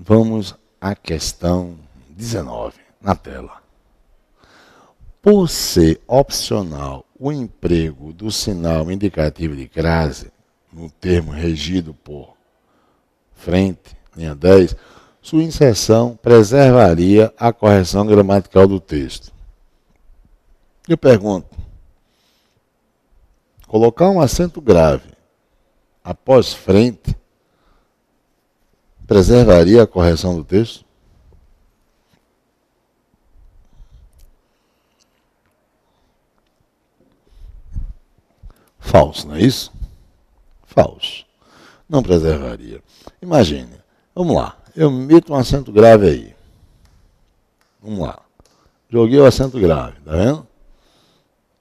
Vamos à questão 19, na tela. Por ser opcional o emprego do sinal indicativo de crase, no termo regido por frente, linha 10, sua inserção preservaria a correção gramatical do texto. Eu pergunto, colocar um acento grave após frente preservaria a correção do texto? Falso, não é isso? Falso. Não preservaria. Imagine, vamos lá, eu meto um acento grave aí. Vamos lá. Joguei o acento grave, tá vendo?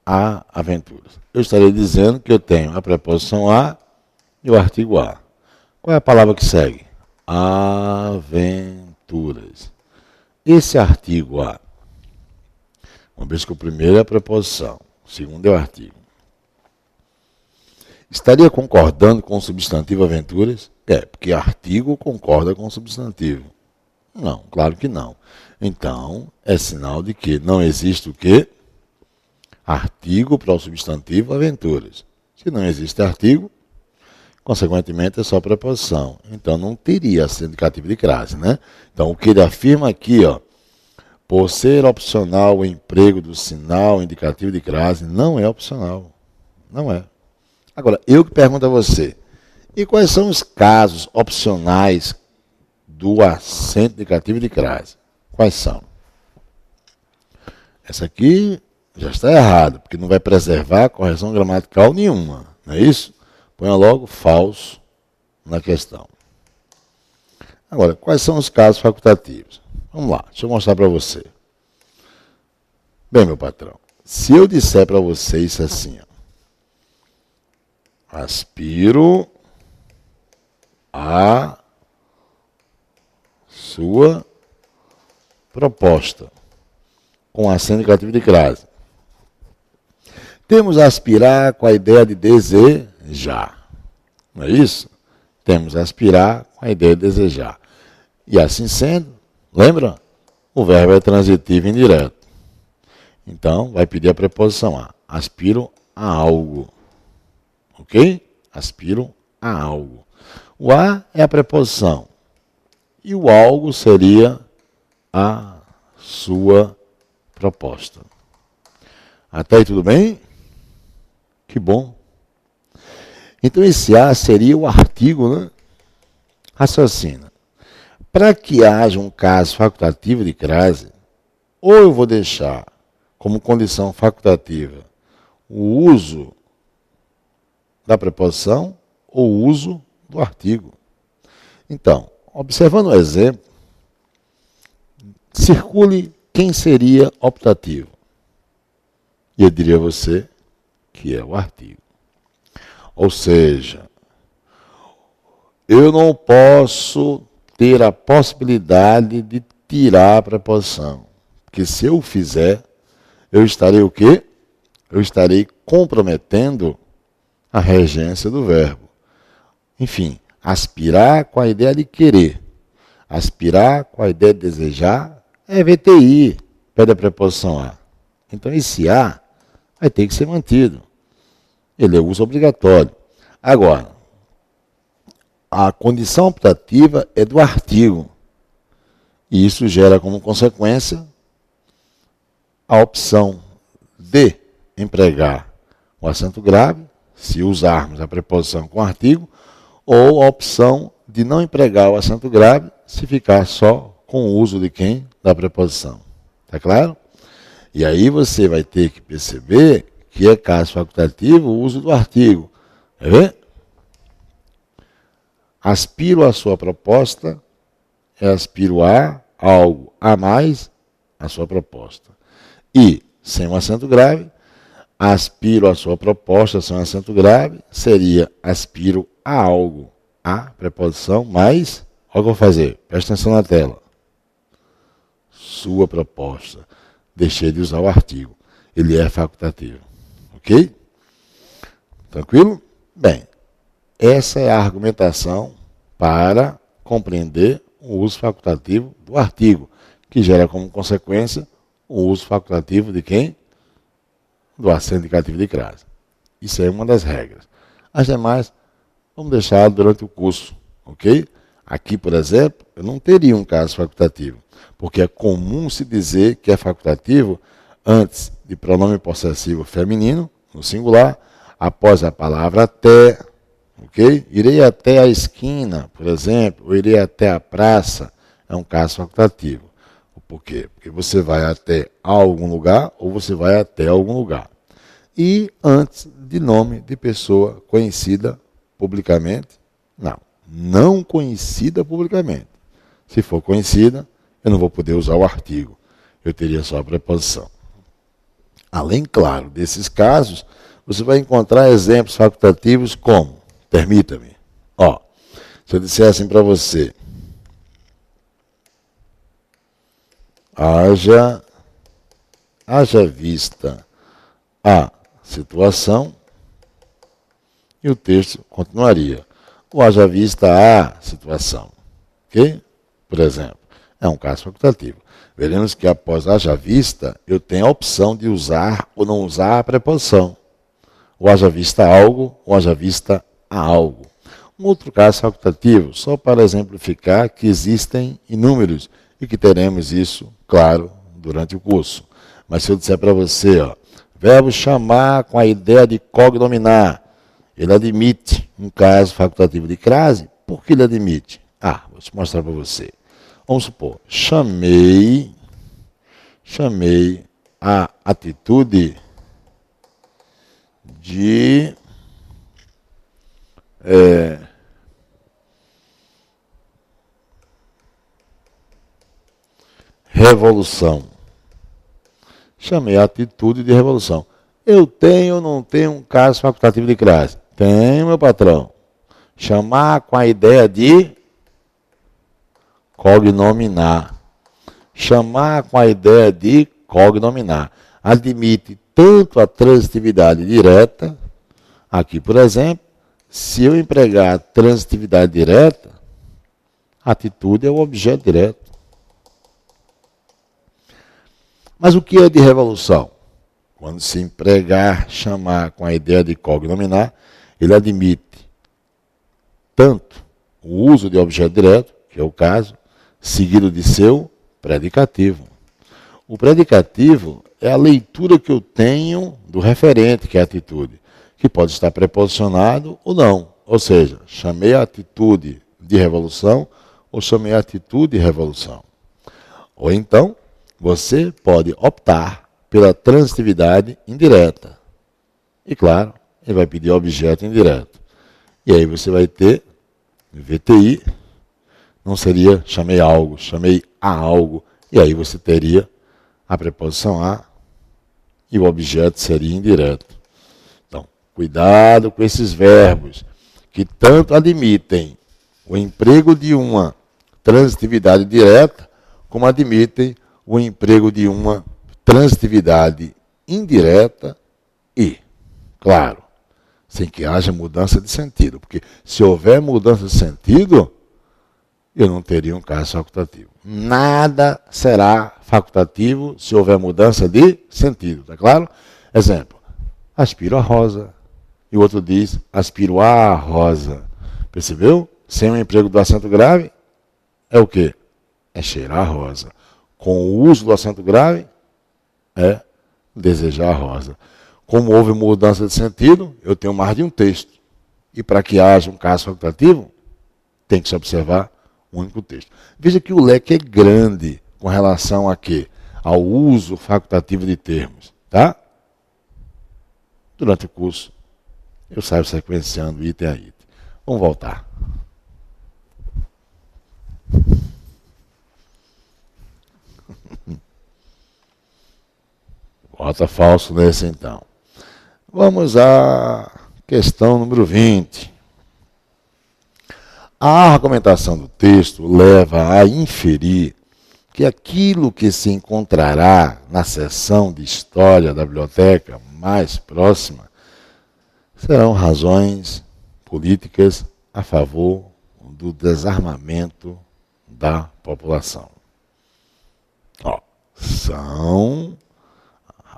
A aventuras. Eu estarei dizendo que eu tenho a preposição a e o artigo a. Qual é a palavra que segue? Aventuras. Esse artigo a, uma vez que o primeiro é a preposição, o segundo é o artigo, estaria concordando com o substantivo aventuras? Porque artigo concorda com o substantivo. Não, claro que não. Então, é sinal de que não existe o quê? Artigo para o substantivo aventuras. Se não existe artigo, consequentemente é só preposição. Então, não teria acento indicativo de crase, né? Então, o que ele afirma aqui, ó, por ser opcional o emprego do sinal indicativo de crase, não é opcional. Não é. Agora, eu que pergunto a você, e quais são os casos opcionais do acento indicativo de crase? Quais são? Essa aqui já está errada, porque não vai preservar correção gramatical nenhuma, não é isso? Ponha logo falso na questão. Agora, quais são os casos facultativos? Vamos lá, deixa eu mostrar para você. Bem, meu patrão, se eu disser para você isso assim, ó, aspiro a sua proposta, com acento indicativo de crase. Temos aspirar com a ideia de desejar. Não é isso? Temos aspirar com a ideia de desejar. E assim sendo, lembra? O verbo é transitivo indireto. Então, vai pedir a preposição a. Aspiro a algo. Ok? Aspiro a algo. O a é a preposição. E o algo seria a sua proposta. Até aí tudo bem? Que bom. Então esse a seria o artigo, né? Raciocina. Para que haja um caso facultativo de crase, ou eu vou deixar como condição facultativa o uso da preposição ou o uso do artigo. Então, observando o exemplo, circule quem seria optativo. E eu diria a você que é o artigo. Ou seja, eu não posso ter a possibilidade de tirar a preposição. Porque se eu fizer, eu estarei o quê? Eu estarei comprometendo a regência do verbo. Enfim, aspirar com a ideia de querer. Aspirar com a ideia de desejar é VTI, pede a preposição a. Então esse a vai ter que ser mantido. Ele é uso obrigatório. Agora, a condição optativa é do artigo. E isso gera como consequência a opção de empregar o acento grave, se usarmos a preposição com artigo, ou a opção de não empregar o acento grave, se ficar só com o uso de quem? Da preposição. Está claro? E aí você vai ter que perceber que é caso facultativo o uso do artigo. Quer ver? Aspiro a sua proposta, aspiro a algo a mais a sua proposta. E, sem um acento grave, aspiro a sua proposta sem um acento grave, seria aspiro a algo, a preposição, mais, olha o que eu vou fazer, presta atenção na tela. Sua proposta. Deixei de usar o artigo. Ele é facultativo. Ok? Tranquilo? Bem, essa é a argumentação para compreender o uso facultativo do artigo, que gera como consequência o uso facultativo de quem? Do assento indicativo de crase. Isso é uma das regras. As demais, vamos deixar durante o curso, ok? Aqui, por exemplo, eu não teria um caso facultativo, porque é comum se dizer que é facultativo antes de pronome possessivo feminino, no singular, após a palavra até, ok? Irei até a esquina, por exemplo, ou irei até a praça, é um caso facultativo. Por quê? Porque você vai até algum lugar ou você vai até algum lugar. E antes de nome de pessoa conhecida publicamente, não conhecida publicamente. Se for conhecida, eu não vou poder usar o artigo, eu teria só a preposição. Além, claro, desses casos, você vai encontrar exemplos facultativos como, permita-me, se eu disser assim para você, haja vista a situação, e o texto continuaria. O haja vista a situação. Ok? Por exemplo, é um caso facultativo. Veremos que após haja vista, eu tenho a opção de usar ou não usar a preposição. O haja vista algo, ou haja vista a algo. Um outro caso facultativo, só para exemplificar que existem inúmeros e que teremos isso, claro, durante o curso. Mas se eu disser para você, verbo chamar com a ideia de cognominar, ele admite um caso facultativo de crase. Por que ele admite? Vou te mostrar para você. Vamos supor, chamei a atitude de revolução. Chamei a atitude de revolução. Eu tenho ou não tenho um caso facultativo de crase? Tenho, meu patrão. Chamar com a ideia de cognominar. Chamar com a ideia de cognominar. Admite tanto a transitividade direta, aqui, por exemplo, se eu empregar a transitividade direta, a atitude é o objeto direto. Mas o que é de revolução? Quando se empregar, chamar com a ideia de cognominar, ele admite tanto o uso de objeto direto, que é o caso, seguido de seu predicativo. O predicativo é a leitura que eu tenho do referente, que é a atitude, que pode estar preposicionado ou não. Ou seja, chamei a atitude de revolução ou chamei a atitude de revolução. Ou então, você pode optar pela transitividade indireta. E claro, ele vai pedir objeto indireto. E aí você vai ter VTI, não seria chamei algo, chamei a algo, e aí você teria a preposição a e o objeto seria indireto. Então, cuidado com esses verbos que tanto admitem o emprego de uma transitividade direta, como admitem o emprego de uma transitividade indireta e, claro, sem que haja mudança de sentido. Porque se houver mudança de sentido, eu não teria um caso facultativo. Nada será facultativo se houver mudança de sentido, tá claro? Exemplo, aspiro a rosa. E o outro diz, aspiro a rosa. Percebeu? Sem o emprego do acento grave, é o quê? É cheirar a rosa. Com o uso do acento grave, é desejar a rosa. Como houve mudança de sentido, eu tenho mais de um texto. E para que haja um caso facultativo, tem que se observar um único texto. Veja que o leque é grande com relação a quê? Ao uso facultativo de termos. Tá? Durante o curso, eu saio sequenciando item a item. Vamos voltar. Bota falso nesse então. Vamos à questão número 20. A argumentação do texto leva a inferir que aquilo que se encontrará na seção de história da biblioteca mais próxima serão razões políticas a favor do desarmamento da população. Ó, são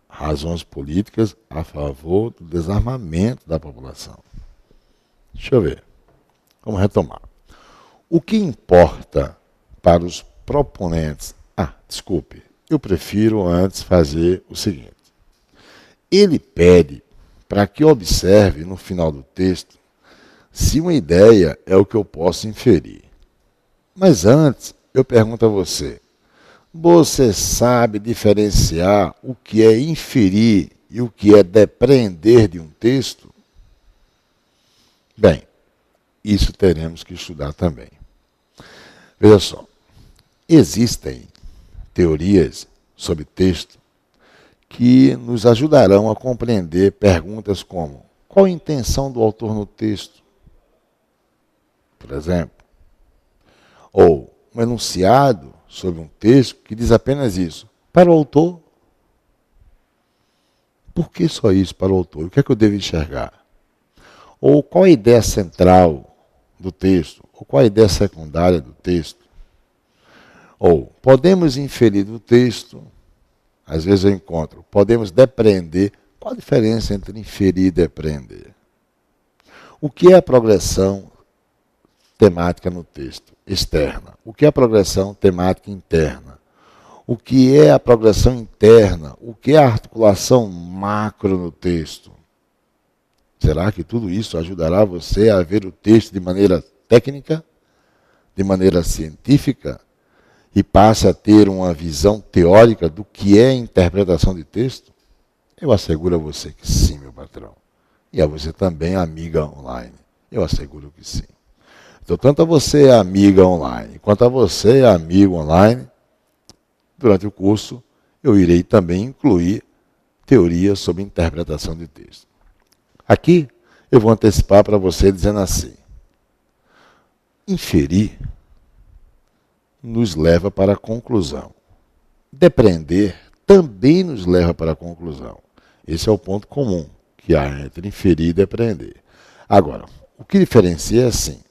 razões políticas a favor do desarmamento da população. Deixa eu ver. Vamos retomar. O que importa para os proponentes... desculpe. Eu prefiro antes fazer o seguinte. Ele pede para que observe no final do texto se uma ideia é o que eu posso inferir. Mas antes, eu pergunto a você. Você sabe diferenciar o que é inferir e o que é depreender de um texto? Bem, isso teremos que estudar também. Veja só, existem teorias sobre texto que nos ajudarão a compreender perguntas como: qual a intenção do autor no texto? Por exemplo. Ou um enunciado sobre um texto que diz apenas isso. Para o autor, por que só isso para o autor? O que é que eu devo enxergar? Ou qual a ideia central do texto? Ou qual a ideia secundária do texto? Ou podemos inferir do texto, às vezes eu encontro, podemos depreender. Qual a diferença entre inferir e depreender? O que é a progressão temática no texto? Externa. O que é a progressão temática interna? O que é a progressão interna? O que é a articulação macro no texto? Será que tudo isso ajudará você a ver o texto de maneira técnica, de maneira científica, e passe a ter uma visão teórica do que é interpretação de texto? Eu asseguro a você que sim, meu patrão. E a você também, amiga online. Eu asseguro que sim. Então, tanto a você, amiga online, quanto a você, amigo online, durante o curso, eu irei também incluir teorias sobre interpretação de texto. Aqui, eu vou antecipar para você dizendo assim: inferir nos leva para a conclusão. Depreender também nos leva para a conclusão. Esse é o ponto comum que há entre inferir e depreender. Agora, o que diferencia é assim: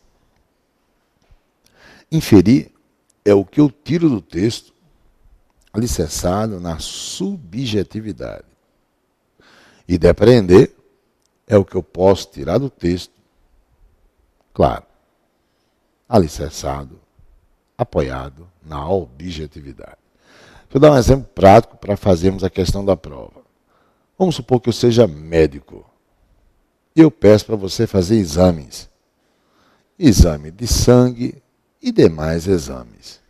inferir é o que eu tiro do texto, alicerçado na subjetividade. E depreender é o que eu posso tirar do texto, claro, alicerçado, apoiado na objetividade. Deixa eu dar um exemplo prático para fazermos a questão da prova. Vamos supor que eu seja médico. E eu peço para você fazer exames. Exame de sangue e demais exames.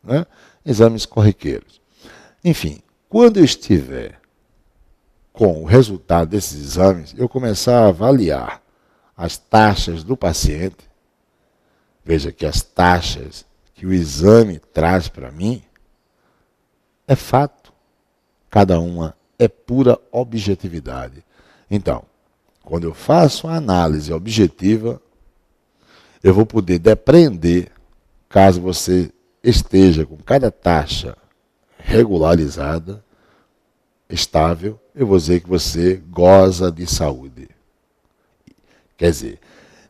Né? Exames corriqueiros. Enfim, quando eu estiver com o resultado desses exames, eu começar a avaliar as taxas do paciente. Veja que as taxas que o exame traz para mim é fato. Cada uma é pura objetividade. Então, quando eu faço a análise objetiva, eu vou poder depreender, caso você esteja com cada taxa regularizada, estável, eu vou dizer que você goza de saúde. Quer dizer,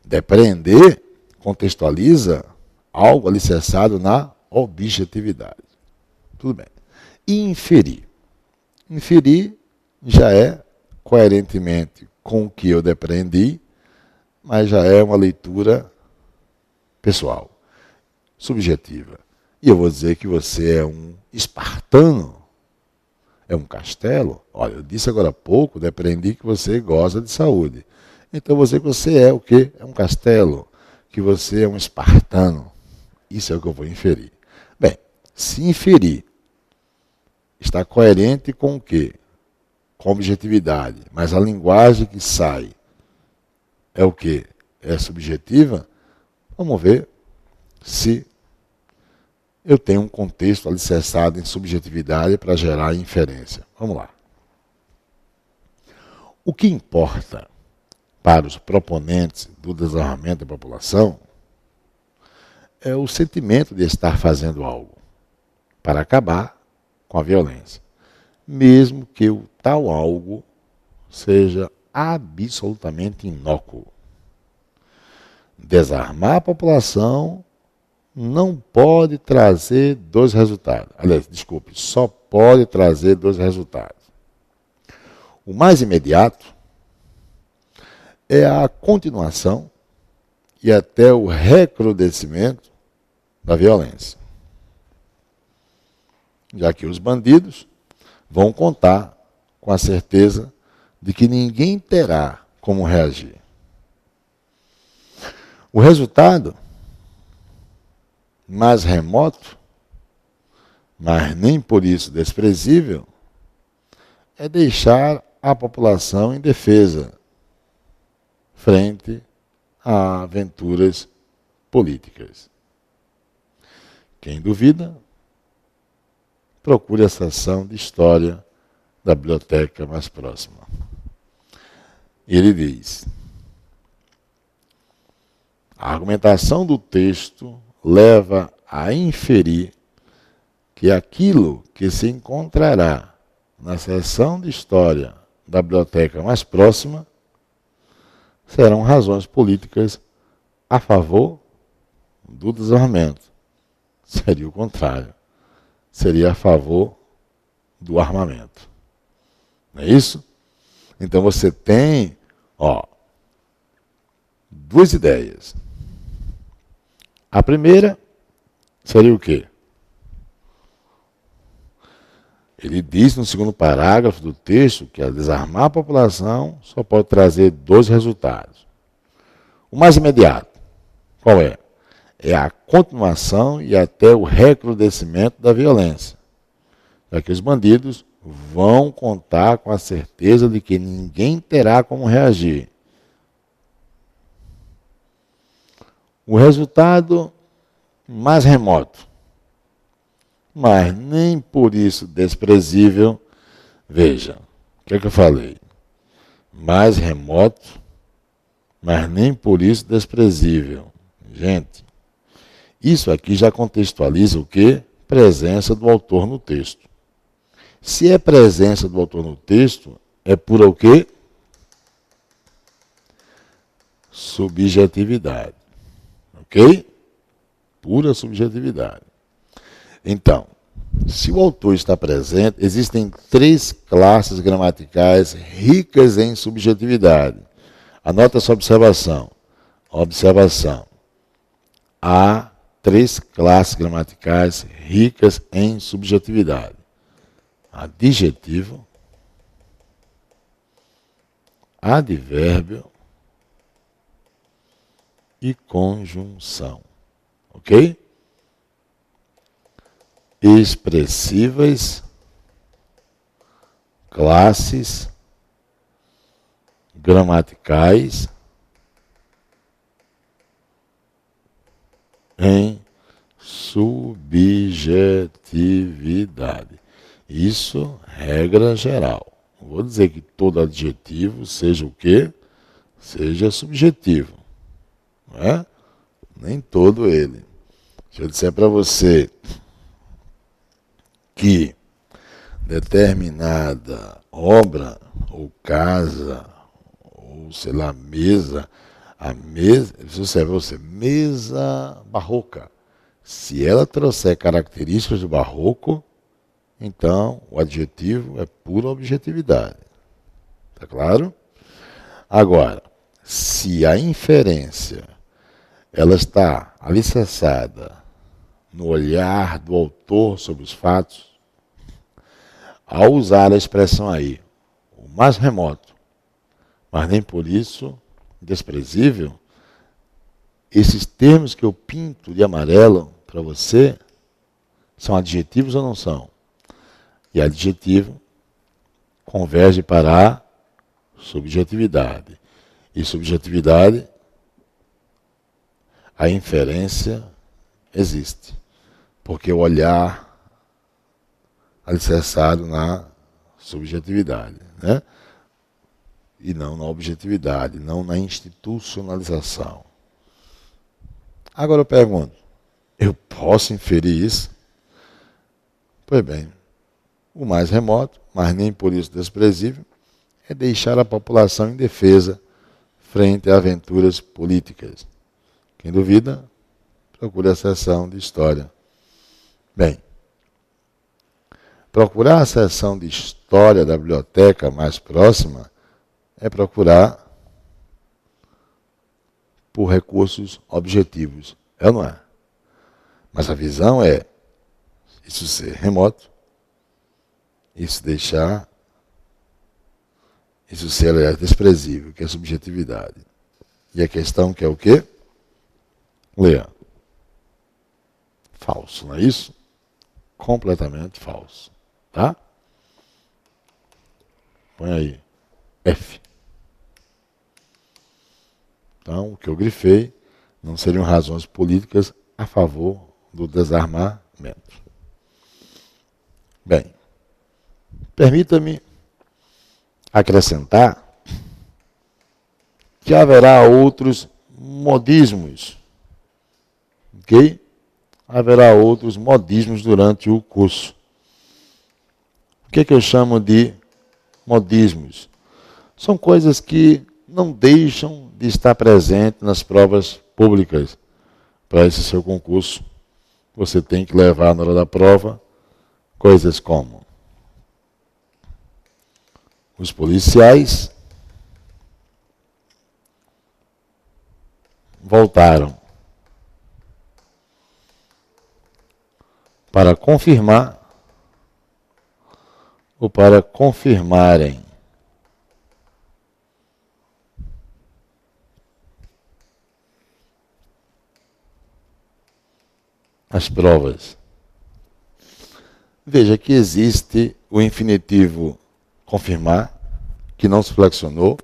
depreender contextualiza algo alicerçado na objetividade. Tudo bem. E inferir? Inferir já é coerentemente com o que eu depreendi, mas já é uma leitura pessoal, subjetiva. E eu vou dizer que você é um espartano, é um castelo. Olha, eu disse agora há pouco, depreendi que você goza de saúde. Então eu vou dizer que você é o quê? É um castelo, que você é um espartano. Isso é o que eu vou inferir. Bem, se inferir está coerente com o quê? Com objetividade, mas a linguagem que sai é o quê? É subjetiva? Vamos ver se eu tenho um contexto alicerçado em subjetividade para gerar inferência. Vamos lá. O que importa para os proponentes do desarmamento da população é o sentimento de estar fazendo algo para acabar com a violência, mesmo que o tal algo seja absolutamente inócuo. Desarmar a população não pode trazer dois resultados. Aliás, desculpe, só pode trazer dois resultados. O mais imediato é a continuação e até o recrudescimento da violência. Já que os bandidos vão contar com a certeza de que ninguém terá como reagir. O resultado, mais remoto, mas nem por isso desprezível, é deixar a população indefesa frente a aventuras políticas. Quem duvida, procure a seção de história da biblioteca mais próxima. Ele diz: a argumentação do texto leva a inferir que aquilo que se encontrará na seção de história da biblioteca mais próxima serão razões políticas a favor do desarmamento. Seria o contrário. Seria a favor do armamento. Não é isso? Então você tem, duas ideias. A primeira seria o quê? Ele diz no segundo parágrafo do texto que desarmar a população só pode trazer dois resultados. O mais imediato, qual é? É a continuação e até o recrudescimento da violência. Já que os bandidos vão contar com a certeza de que ninguém terá como reagir. O resultado mais remoto, mas nem por isso desprezível. Veja, o que é que eu falei? Mais remoto, mas nem por isso desprezível. Gente, isso aqui já contextualiza o quê? Presença do autor no texto. Se é presença do autor no texto, é pura o quê? Subjetividade. Ok? Pura subjetividade. Então, se o autor está presente, existem três classes gramaticais ricas em subjetividade. Anota essa observação. Observação. Há três classes gramaticais ricas em subjetividade: adjetivo, advérbio e conjunção. Ok? Expressivas classes gramaticais em subjetividade. Isso, regra geral. Não vou dizer que todo adjetivo seja o quê? Seja subjetivo. Não é? Nem todo ele. Se eu disser para você que determinada obra, ou casa, ou sei lá, mesa, a mesa, se eu disser para você, mesa barroca, se ela trouxer características do barroco, então o adjetivo é pura objetividade. Tá claro? Agora, se a inferência ela está alicerçada no olhar do autor sobre os fatos, ao usar a expressão aí, o mais remoto, mas nem por isso desprezível, esses termos que eu pinto de amarelo para você são adjetivos ou não são? E adjetivo converge para a subjetividade. E subjetividade, a inferência existe. Porque o olhar alicerçado na subjetividade, né? E não na objetividade, não na institucionalização. Agora eu pergunto, eu posso inferir isso? Pois bem, o mais remoto, mas nem por isso desprezível, é deixar a população indefesa frente a aventuras políticas. Quem duvida, procure a seção de História. Bem, procurar a seção de História da biblioteca mais próxima é procurar por recursos objetivos. É ou não é? Mas a visão é isso ser remoto, isso ser, aliás, desprezível, que é subjetividade. E a questão que é o quê? Leia. Falso, não é isso? Completamente falso. Tá? Põe aí. F. Então, o que eu grifei não seriam razões políticas a favor do desarmamento. Bem, permita-me acrescentar que haverá outros modismos, ok? Haverá outros modismos durante o curso. O que é que eu chamo de modismos? São coisas que não deixam de estar presentes nas provas públicas. Para esse seu concurso, você tem que levar na hora da prova coisas como os policiais voltaram para confirmar ou para confirmarem as provas. Veja que existe o infinitivo confirmar, que não se flexionou,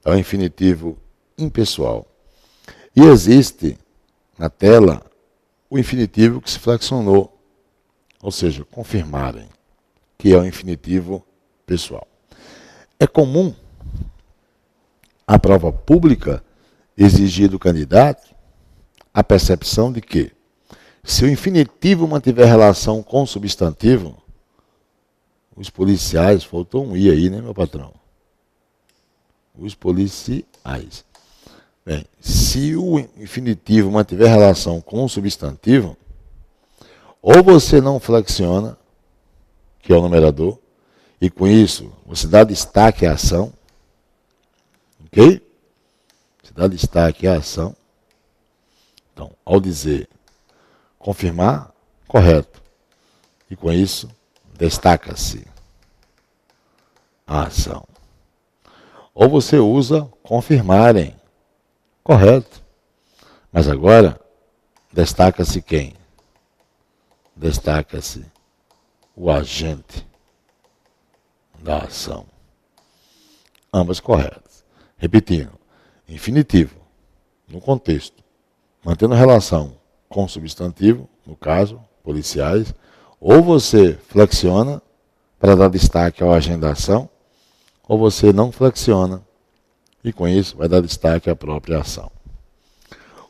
é o infinitivo impessoal. E existe na tela o infinitivo que se flexionou, ou seja, confirmarem, que é o infinitivo pessoal. É comum a prova pública exigir do candidato a percepção de que, se o infinitivo mantiver relação com o substantivo, os policiais, faltou um i aí, né, meu patrão? Os policiais. Bem, se o infinitivo mantiver relação com o substantivo, ou você não flexiona, que é o numerador, e com isso você dá destaque à ação, ok? Você dá destaque à ação. Então, ao dizer confirmar, correto. E com isso, destaca-se a ação. Ou você usa confirmarem, correto. Mas agora, destaca-se quem? Destaca-se o agente da ação. Ambas corretas. Repetindo, infinitivo, no contexto, mantendo relação com o substantivo, no caso, policiais, ou você flexiona para dar destaque ao agente da ação, ou você não flexiona e com isso vai dar destaque à própria ação.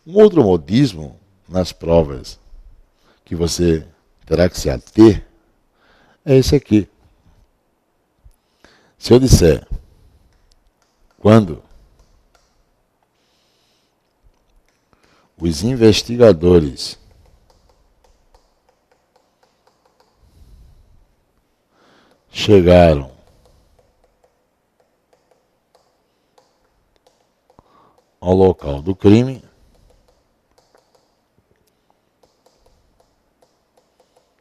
Um outro modismo nas provas que você terá que se ater é esse aqui. Se eu disser quando os investigadores chegaram ao local do crime,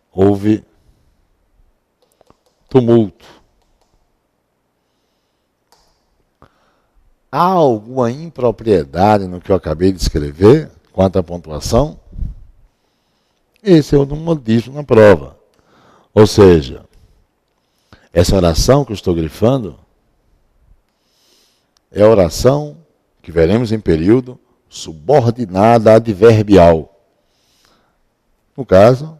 houve tumulto. Há alguma impropriedade no que eu acabei de escrever quanto à pontuação? Esse é o modismo na prova. Ou seja, essa oração que eu estou grifando é a oração que veremos em período subordinada adverbial. No caso,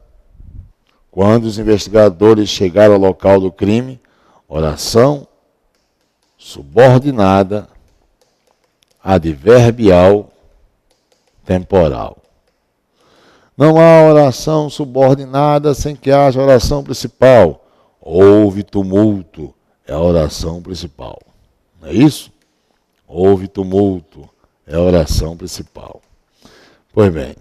quando os investigadores chegaram ao local do crime, oração subordinada adverbial temporal. Não há oração subordinada sem que haja oração principal. Houve tumulto, é a oração principal. Não é isso? Houve tumulto, é a oração principal. Pois bem,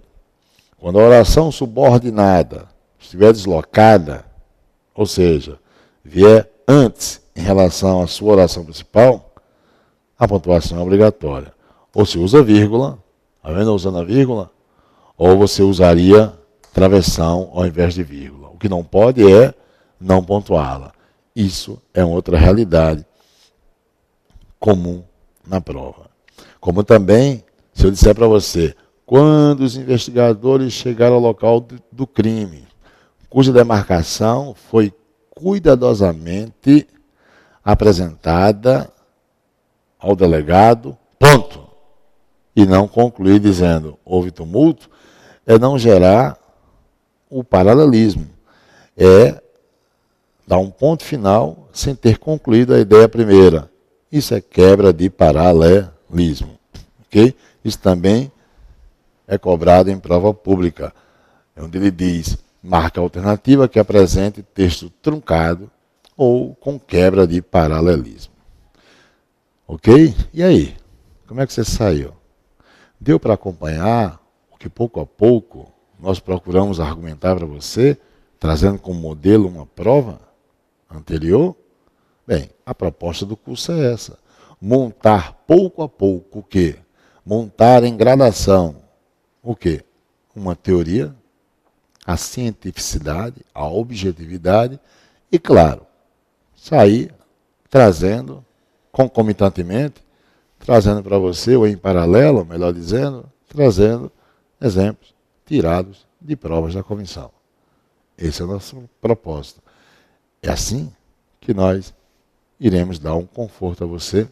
Quando a oração subordinada estiver deslocada, ou seja, vier antes em relação à sua oração principal, a pontuação é obrigatória. Ou se usa vírgula, tá vendo? Usando a vírgula, ou você usaria travessão ao invés de vírgula. O que não pode é não pontuá-la. Isso é outra realidade comum na prova. Como também, se eu disser para você, quando os investigadores chegaram ao local do crime, cuja demarcação foi cuidadosamente apresentada ao delegado, ponto. E não concluir dizendo houve tumulto, é não gerar o paralelismo. É dar um ponto final sem ter concluído a ideia primeira. Isso é quebra de paralelismo. Okay? Isso também é cobrado em prova pública, onde ele diz, marca alternativa que apresente texto truncado ou com quebra de paralelismo. Ok? E aí? Como é que você saiu? Deu para acompanhar o que pouco a pouco nós procuramos argumentar para você, trazendo como modelo uma prova anterior? Bem, a proposta do curso é essa. Montar pouco a pouco o quê? Montar em gradação o quê? Uma teoria, a cientificidade, a objetividade e, claro, sair trazendo, concomitantemente, trazendo para você, ou em paralelo, melhor dizendo, trazendo exemplos tirados de provas da comissão. Esse é o nosso propósito. É assim que nós iremos dar um conforto a você